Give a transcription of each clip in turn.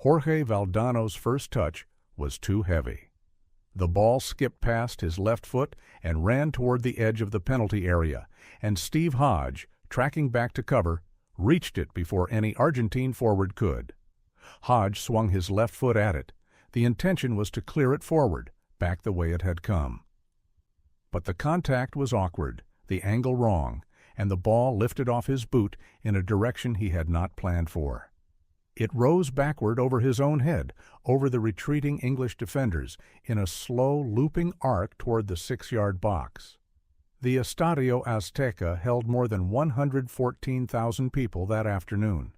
Jorge Valdano's first touch was too heavy. The ball skipped past his left foot and ran toward the edge of the penalty area, and Steve Hodge, tracking back to cover, reached it before any Argentine forward could. Hodge swung his left foot at it. The intention was to clear it forward, back the way it had come. But the contact was awkward, the angle wrong, and the ball lifted off his boot in a direction he had not planned for. It rose backward over his own head, over the retreating English defenders, in a slow, looping arc toward the 6-yard box. The Estadio Azteca held more than 114,000 people that afternoon.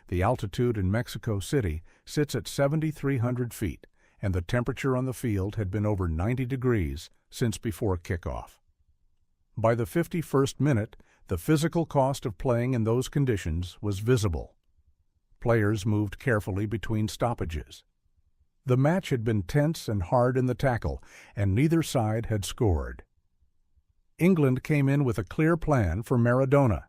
The altitude in Mexico City sits at 7,300 feet, and the temperature on the field had been over 90 degrees since before kickoff. By the 51st minute, the physical cost of playing in those conditions was visible. Players moved carefully between stoppages. The match had been tense and hard in the tackle, and neither side had scored. England came in with a clear plan for Maradona.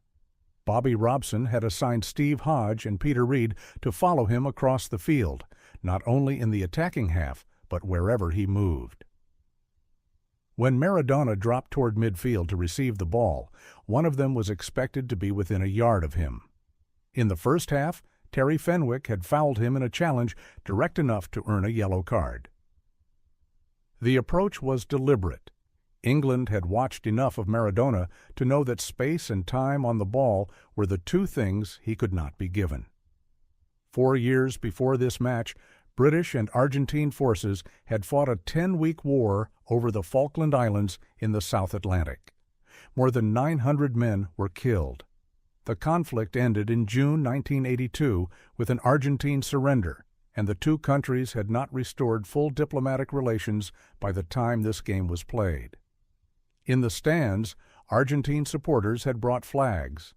Bobby Robson had assigned Steve Hodge and Peter Reid to follow him across the field, not only in the attacking half, but wherever he moved. When Maradona dropped toward midfield to receive the ball, one of them was expected to be within a yard of him. In the first half, Terry Fenwick had fouled him in a challenge direct enough to earn a yellow card. The approach was deliberate. England had watched enough of Maradona to know that space and time on the ball were the two things he could not be given. 4 years before this match, British and Argentine forces had fought a 10-week war over the Falkland Islands in the South Atlantic. More than 900 men were killed. The conflict ended in June 1982 with an Argentine surrender, and the two countries had not restored full diplomatic relations by the time this game was played. In the stands, Argentine supporters had brought flags.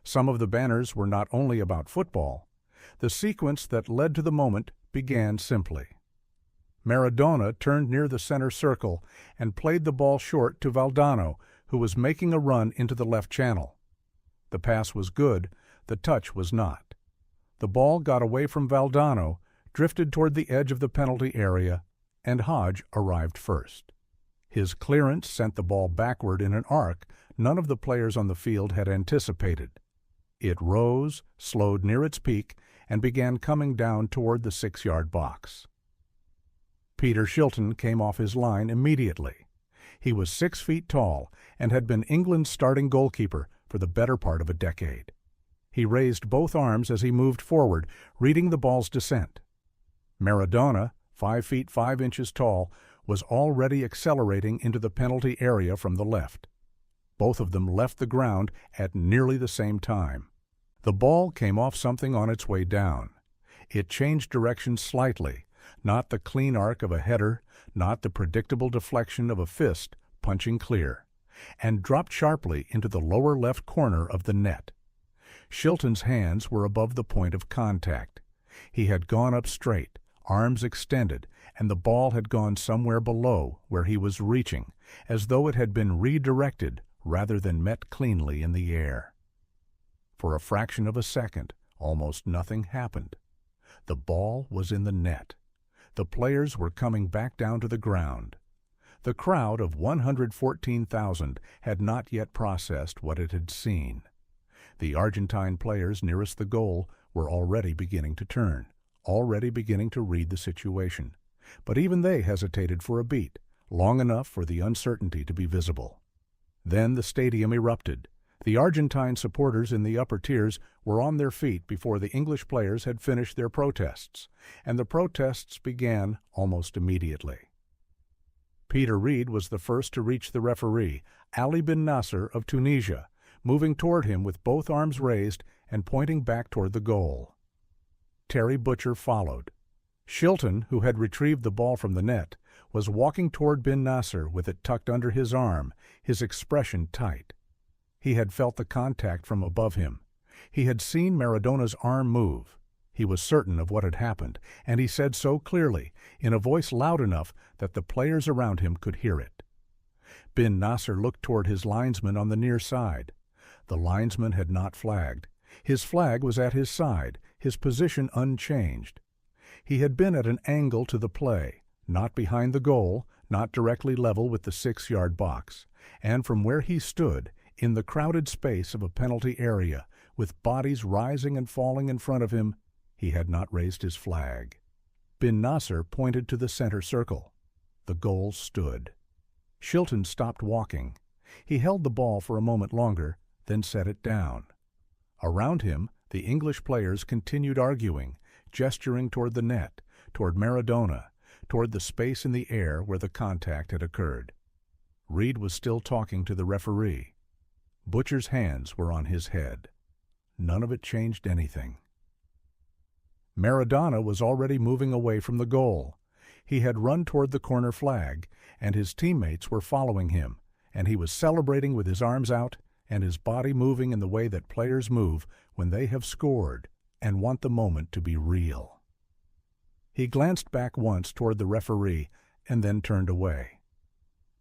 Some of the banners were not only about football. The sequence that led to the moment began simply. Maradona turned near the center circle and played the ball short to Valdano, who was making a run into the left channel. The pass was good, the touch was not. The ball got away from Valdano, drifted toward the edge of the penalty area, and Hodge arrived first. His clearance sent the ball backward in an arc none of the players on the field had anticipated. It rose, slowed near its peak, and began coming down toward the 6-yard box. Peter Shilton came off his line immediately. He was 6 feet tall and had been England's starting goalkeeper for the better part of a decade. He raised both arms as he moved forward, reading the ball's descent. Maradona, 5 feet 5 inches tall, was already accelerating into the penalty area from the left. Both of them left the ground at nearly the same time. The ball came off something on its way down. It changed direction slightly, not the clean arc of a header, not the predictable deflection of a fist punching clear, and dropped sharply into the lower left corner of the net. Shilton's hands were above the point of contact. He had gone up straight, arms extended, and the ball had gone somewhere below where he was reaching, as though it had been redirected rather than met cleanly in the air. For a fraction of a second, almost nothing happened. The ball was in the net. The players were coming back down to the ground. The crowd of 114,000 had not yet processed what it had seen. The Argentine players nearest the goal were already beginning to turn, already beginning to read the situation. But even they hesitated for a beat, long enough for the uncertainty to be visible. Then the stadium erupted. The Argentine supporters in the upper tiers were on their feet before the English players had finished their protests, and the protests began almost immediately. Peter Reid was the first to reach the referee, Ali bin Nasser of Tunisia, moving toward him with both arms raised and pointing back toward the goal. Terry Butcher followed. Shilton, who had retrieved the ball from the net, was walking toward bin Nasser with it tucked under his arm, his expression tight. He had felt the contact from above him. He had seen Maradona's arm move. He was certain of what had happened, and he said so clearly, in a voice loud enough that the players around him could hear it. Bin Nasser looked toward his linesman on the near side. The linesman had not flagged. His flag was at his side, his position unchanged. He had been at an angle to the play, not behind the goal, not directly level with the 6-yard box, and from where he stood, in the crowded space of a penalty area, with bodies rising and falling in front of him, he had not raised his flag. Bin Nasser pointed to the center circle. The goal stood. Shilton stopped walking. He held the ball for a moment longer, then set it down. Around him, the English players continued arguing, gesturing toward the net, toward Maradona, toward the space in the air where the contact had occurred. Reed was still talking to the referee. Butcher's hands were on his head. None of it changed anything. Maradona was already moving away from the goal. He had run toward the corner flag, and his teammates were following him, and he was celebrating with his arms out and his body moving in the way that players move when they have scored and want the moment to be real. He glanced back once toward the referee and then turned away.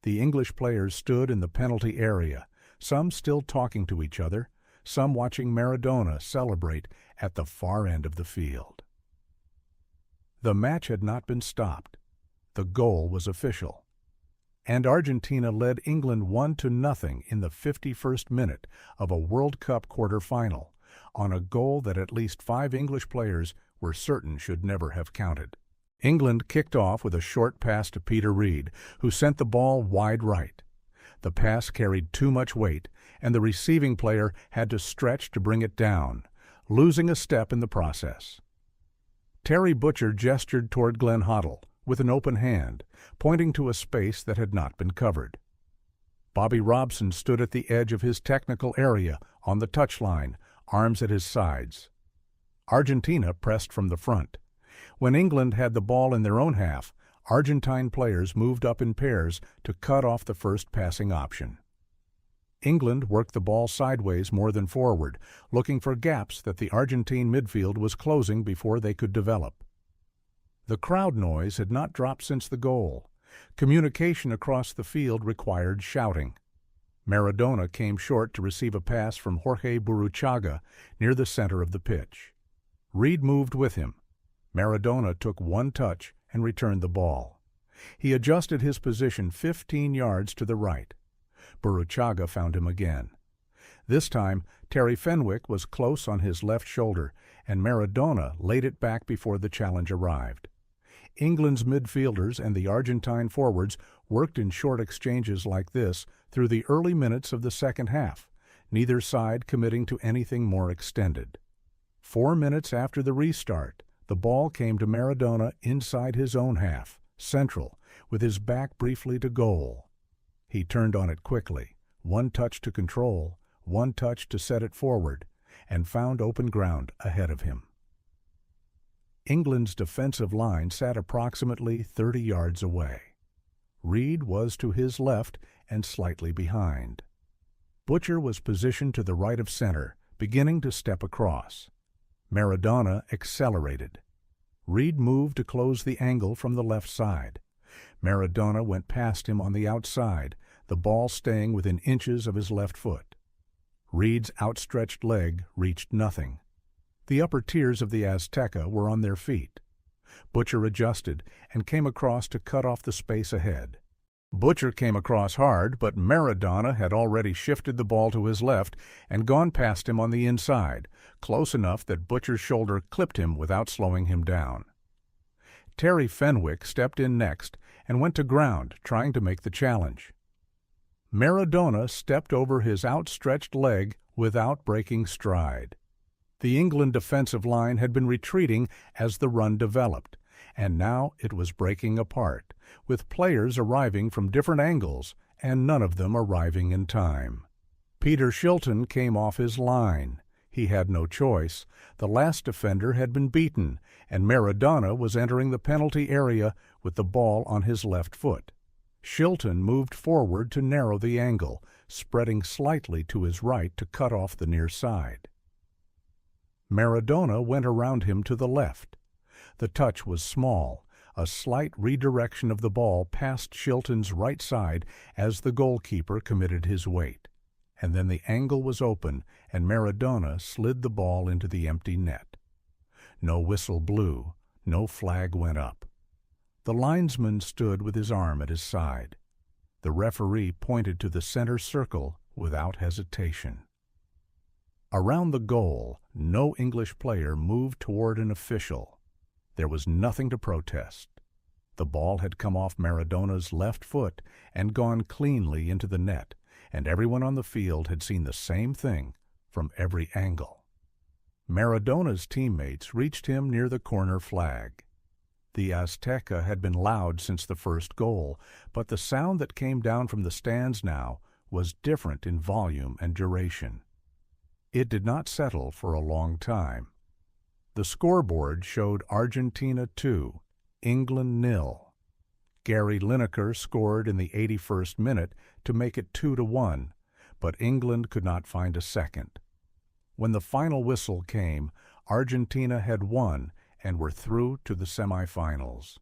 The English players stood in the penalty area, some still talking to each other, some watching Maradona celebrate at the far end of the field. The match had not been stopped. The goal was official. And Argentina led England 1-0 in the 51st minute of a World Cup quarterfinal, on a goal that at least 5 English players were certain should never have counted. England kicked off with a short pass to Peter Reed, who sent the ball wide right. The pass carried too much weight, and the receiving player had to stretch to bring it down, losing a step in the process. Terry Butcher gestured toward Glenn Hoddle with an open hand, pointing to a space that had not been covered. Bobby Robson stood at the edge of his technical area on the touchline, arms at his sides. Argentina pressed from the front. When England had the ball in their own half, Argentine players moved up in pairs to cut off the first passing option. England worked the ball sideways more than forward, looking for gaps that the Argentine midfield was closing before they could develop. The crowd noise had not dropped since the goal. Communication across the field required shouting. Maradona came short to receive a pass from Jorge Burruchaga near the center of the pitch. Reed moved with him. Maradona took one touch and returned the ball. He adjusted his position 15 yards to the right. Burruchaga found him again. This time, Terry Fenwick was close on his left shoulder, and Maradona laid it back before the challenge arrived. England's midfielders and the Argentine forwards worked in short exchanges like this through the early minutes of the second half, neither side committing to anything more extended. 4 minutes after the restart, the ball came to Maradona inside his own half, central, with his back briefly to goal. He turned on it quickly, one touch to control, one touch to set it forward, and found open ground ahead of him. England's defensive line sat approximately 30 yards away. Reed was to his left and slightly behind. Butcher was positioned to the right of center, beginning to step across. Maradona accelerated. Reed moved to close the angle from the left side. Maradona went past him on the outside, the ball staying within inches of his left foot. Reed's outstretched leg reached nothing. The upper tiers of the Azteca were on their feet. Butcher adjusted and came across to cut off the space ahead. Butcher came across hard, but Maradona had already shifted the ball to his left and gone past him on the inside, close enough that Butcher's shoulder clipped him without slowing him down. Terry Fenwick stepped in next and went to ground, trying to make the challenge. Maradona stepped over his outstretched leg without breaking stride. The England defensive line had been retreating as the run developed, and now it was breaking apart, with players arriving from different angles and none of them arriving in time. Peter Shilton came off his line. He had no choice. The last defender had been beaten, and Maradona was entering the penalty area with the ball on his left foot. Shilton moved forward to narrow the angle, spreading slightly to his right to cut off the near side. Maradona went around him to the left. The touch was small, a slight redirection of the ball past Shilton's right side as the goalkeeper committed his weight. And then the angle was open, and Maradona slid the ball into the empty net. No whistle blew, No flag went up. The linesman stood with his arm at his side. The referee pointed to the center circle without hesitation. Around the goal, no English player moved toward an official. There was nothing to protest. The ball had come off Maradona's left foot and gone cleanly into the net, and everyone on the field had seen the same thing from every angle. Maradona's teammates reached him near the corner flag. The Azteca had been loud since the first goal, but the sound that came down from the stands now was different in volume and duration. It did not settle for a long time. The scoreboard showed Argentina 2, England 0. Gary Lineker scored in the 81st minute to make it 2-1, but England could not find a second. When the final whistle came, Argentina had won and were through to the semifinals.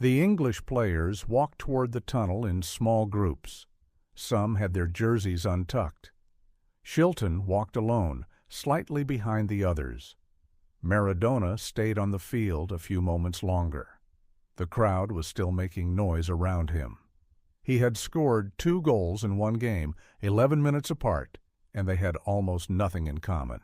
The English players walked toward the tunnel in small groups. Some had their jerseys untucked. Shilton walked alone, slightly behind the others. Maradona stayed on the field a few moments longer. The crowd was still making noise around him. He had scored 2 goals in one game, 11 minutes apart, and they had almost nothing in common.